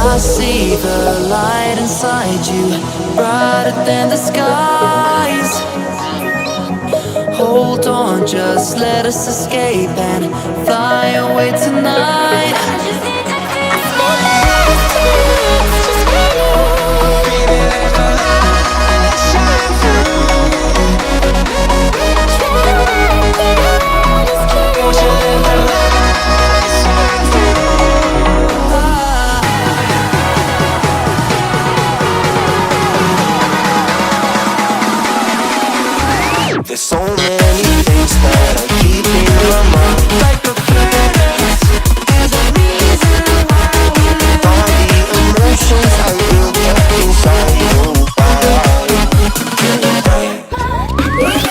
I see the light inside you, brighter than the skies. Hold on, just let us escape and fly away tonight. I just need to feel my last chance, just for you. Baby, let the light shine through. Try to hold us close. Won't you let the light shine through? There's so many things that I